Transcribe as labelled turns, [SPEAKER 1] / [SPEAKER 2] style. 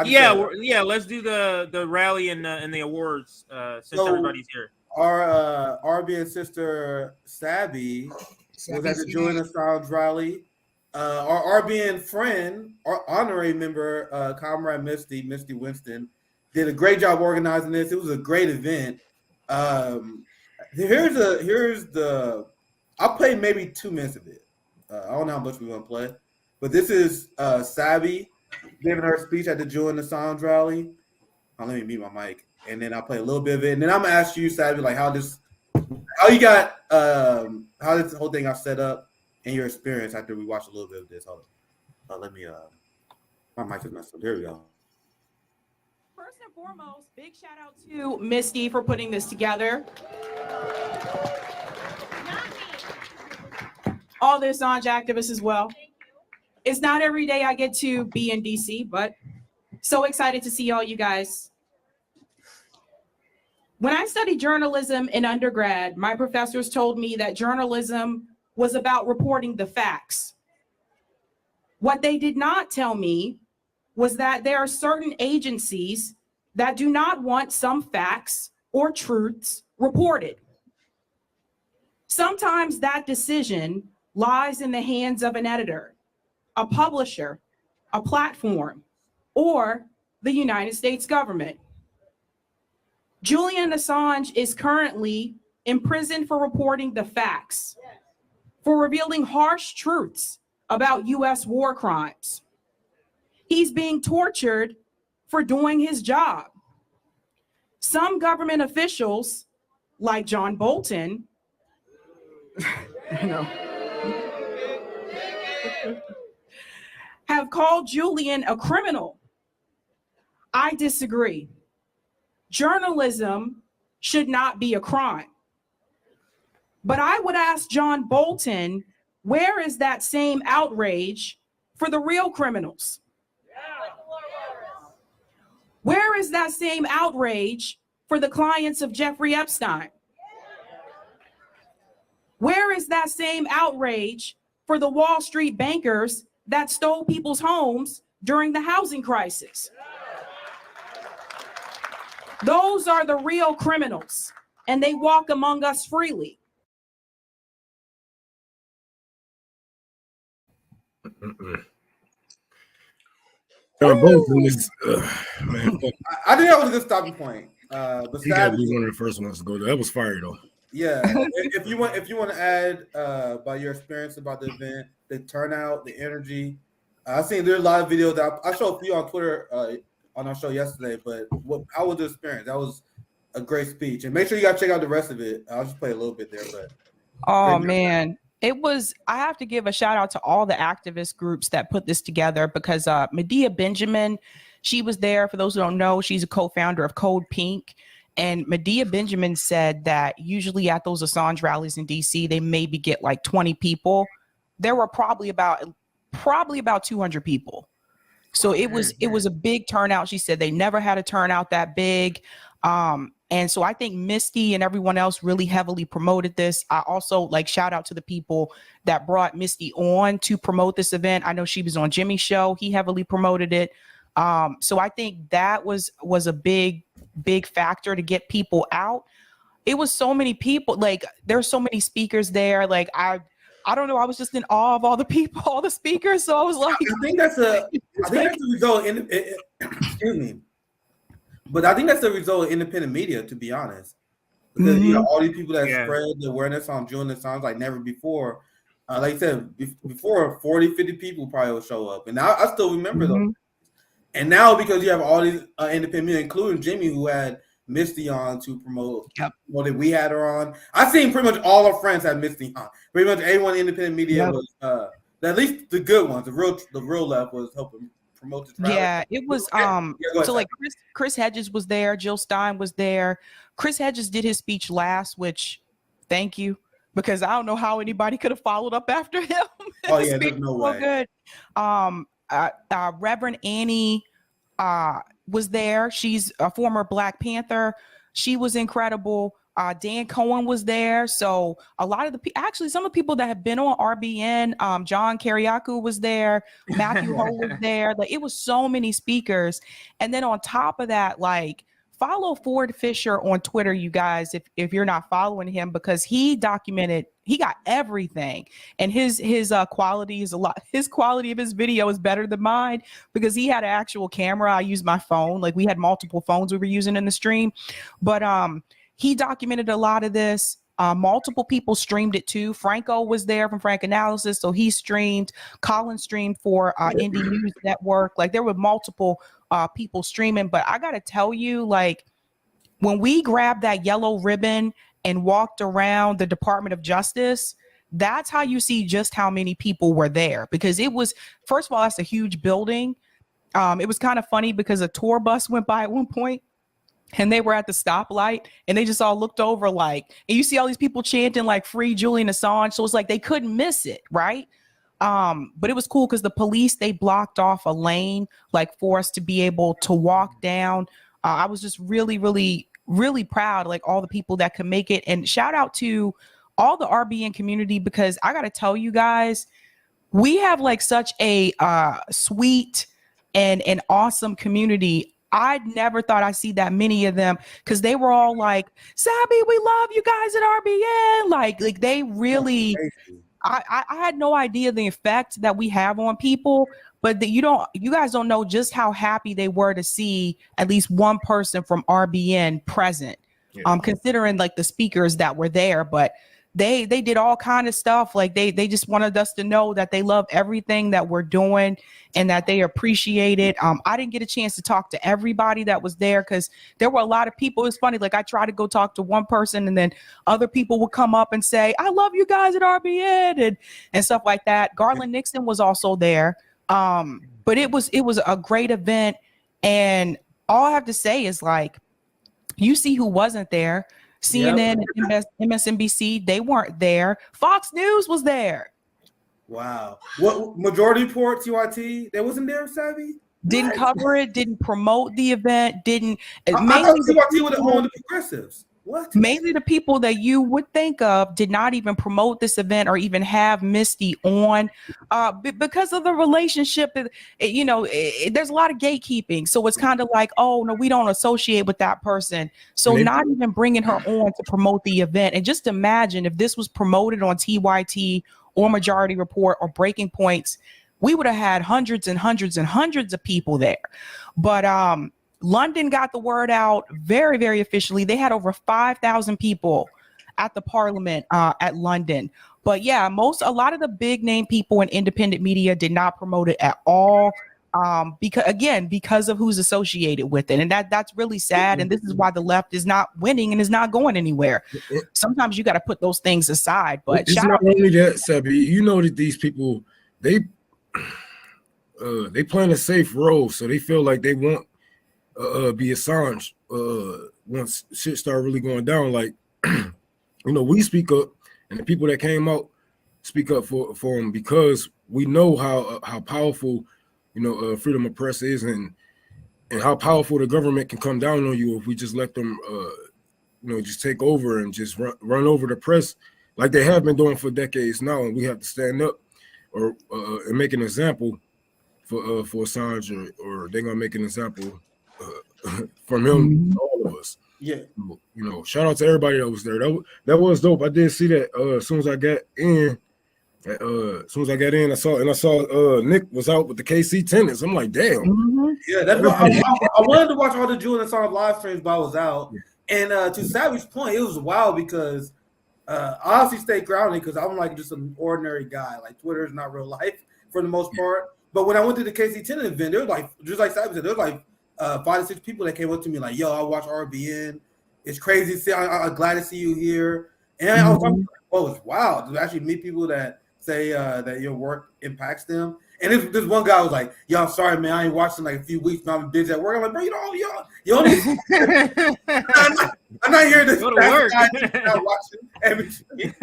[SPEAKER 1] Yeah, let's do the rally and the awards since everybody's here.
[SPEAKER 2] Our RB and sister Sabby was at the Julian Assange rally. Our RBN friend, our honorary member, Comrade Misty Winston, did a great job organizing this. It was a great event. Here's the. I'll play maybe 2 minutes of it. I don't know how much we want to play, but this is Sabby giving her speech at the Julian Assange rally. Let me mute my mic, and then I'll play a little bit of it, and then I'm gonna ask you, Sabby, like how this whole thing got set up and your experience after we watch a little bit of this. Hold on. Let me my mic is messed up. There we go.
[SPEAKER 3] First and foremost, big shout out to Misty for putting this together. All the Assange activists as well. It's not every day I get to be in DC, but so excited to see all you guys. When I studied journalism in undergrad, my professors told me that journalism was about reporting the facts. What they did not tell me was that there are certain agencies that do not want some facts or truths reported. Sometimes that decision lies in the hands of an editor, a publisher, a platform, or the United States government. Julian Assange is currently in prison for reporting the facts, for revealing harsh truths about US war crimes. He's being tortured for doing his job. Some government officials, like John Bolton, have called Julian a criminal. I disagree. Journalism should not be a crime. But I would ask John Bolton, where is that same outrage for the real criminals? Where is that same outrage for the clients of Jeffrey Epstein? Where is that same outrage for the Wall Street bankers that stole people's homes during the housing crisis? Those are the real criminals, and they walk among us freely.
[SPEAKER 4] John Bolton is, man.
[SPEAKER 2] I think that was a good stopping point. But
[SPEAKER 4] He got to be one of the first ones to go there. That was fire, though.
[SPEAKER 2] Yeah. if you want to add about your experience about the event, the turnout, the energy. I've seen there's a lot of videos that I showed a few on Twitter on our show yesterday. But how was the experience? That was a great speech, and make sure you got to check out the rest of it. I'll just play a little bit there, but.
[SPEAKER 3] Oh man. It was, I have to give a shout out to all the activist groups that put this together because Medea Benjamin, she was there. For those who don't know, she's a co-founder of Code Pink. And Medea Benjamin said that usually at those Assange rallies in DC, they maybe get like 20 people. There were probably about 200 people. So it was a big turnout. She said they never had a turnout that big. And so I think Misty and everyone else really heavily promoted this. I also shout out to the people that brought Misty on to promote this event. I know she was on Jimmy's show. He heavily promoted it. So I think that was a big factor to get people out. It was so many people, there's so many speakers there. I don't know. I was just in awe of all the people, all the speakers. So I was like,
[SPEAKER 2] I think that's the result. Excuse me. But I think that's the result of independent media, to be honest. Because you know all these people that spread the awareness on Julian Assange like never before. Like I said, before 40, 50 people probably will show up. And I still remember those. And now because you have all these independent media, including Jimmy, who had Misty on to promote what we had her on. I've seen pretty much all our friends have Misty on. Pretty much everyone in independent media was at least the good ones, the real left was helping promote the trial.
[SPEAKER 3] Yeah, it was so Chris Hedges was there, Jill Stein was there. Chris Hedges did his speech last, which thank you, because I don't know how anybody could have followed up after him.
[SPEAKER 2] Oh yeah, there's no way.
[SPEAKER 3] Good. Reverend Annie was there. She's a former Black Panther. She was incredible. Dan Cohen was there. So a lot of actually some of the people that have been on RBN, John Kiriakou was there, Matthew Ho was there. Like, it was so many speakers. And then on top of that, like, follow Ford Fisher on Twitter, you guys, if you're not following him, because he got everything. And his quality is his quality of his video is better than mine, because he had an actual camera. I used my phone. Like, we had multiple phones we were using in the stream. But he documented a lot of this. Multiple people streamed it too. Franco was there from Frank Analysis, so he streamed. Colin streamed for Indie News Network. Like, there were multiple people streaming. But I gotta tell you, like, when we grabbed that yellow ribbon and walked around the Department of Justice, that's how you see just how many people were there. Because it was, first of all, that's a huge building. It was kind of funny because a tour bus went by at one point, and they were at the stoplight, and they just all looked over, like, and you see all these people chanting like "Free Julian Assange." So it's like they couldn't miss it, right? But it was cool because the police, they blocked off a lane, like, for us to be able to walk down. I was just really, really, really proud, like, all the people that could make it. And shout out to all the RBN community, because I got to tell you guys, we have like such a sweet and an awesome community. I never thought I'd see that many of them, because they were all like, "Sabby, we love you guys at RBN." Like they really, I had no idea the effect that we have on people, but that you guys don't know just how happy they were to see at least one person from RBN present. Yeah. Considering like the speakers that were there, but they did all kind of stuff. Like they just wanted us to know that they love everything that we're doing and that they appreciate it. I didn't get a chance to talk to everybody that was there, because there were a lot of people. It's funny, like, I tried to go talk to one person, and then other people would come up and say, "I love you guys at RBN," and stuff like that. Garland Nixon was also there. But it was a great event. And all I have to say is, like, you see who wasn't there. CNN and MSNBC, they weren't there. Fox News was there.
[SPEAKER 2] Wow. What Majority Report, TYT, they wasn't there, Savvy?
[SPEAKER 3] Didn't cover it, didn't promote the event, didn't.
[SPEAKER 2] I thought TYT would have owned the progressives. What?
[SPEAKER 3] Mainly the people that you would think of did not even promote this event or even have Misty on, because of the relationship. There's a lot of gatekeeping. So it's kind of like, oh, no, we don't associate with that person. So not even bringing her on to promote the event. And just imagine if this was promoted on TYT or Majority Report or Breaking Points, we would have had hundreds and hundreds and hundreds of people there. But London got the word out very, very officially. They had over 5,000 people at the Parliament at London. But yeah, a lot of the big name people in independent media did not promote it at all, because of who's associated with it. And that's really sad. And this is why the left is not winning and is not going anywhere. Sometimes you got to put those things aside. But
[SPEAKER 4] it's not only that, Sabby. You know that these people, they playing a safe role, so they feel like they won't be Assange once shit start really going down. Like, we speak up, and the people that came out speak up for him, because we know how powerful freedom of press is, and how powerful the government can come down on you if we just let them just take over and just run over the press like they have been doing for decades now. And we have to stand up or and make an example for Assange, or they're gonna make an example from him, all of us.
[SPEAKER 2] Yeah.
[SPEAKER 4] Shout out to everybody that was there. That was dope. I did see that as soon as I got in. I saw Nick was out with the KC tenants. I'm like, damn.
[SPEAKER 2] Yeah, that's what I wanted to watch all the Julian Assange live streams, but I was out. And to Savvy's point, it was wild because I honestly stayed grounded, because I'm like just an ordinary guy. Like, Twitter is not real life for the most part. But when I went to the KC tenant event, there was like, just like Savvy said, there was like 5 to 6 people that came up to me like, "Yo, I watch RBN. It's crazy to see. I'm glad to see you here." And I was like, "Oh, it's wild to actually meet people that say that your work impacts them." And this one guy was like, "Yo, I'm sorry, man. I ain't watched in like a few weeks. Now I'm busy at work." I'm like, "Bro, you only I'm not here to
[SPEAKER 1] go to work.
[SPEAKER 2] Not watching everything."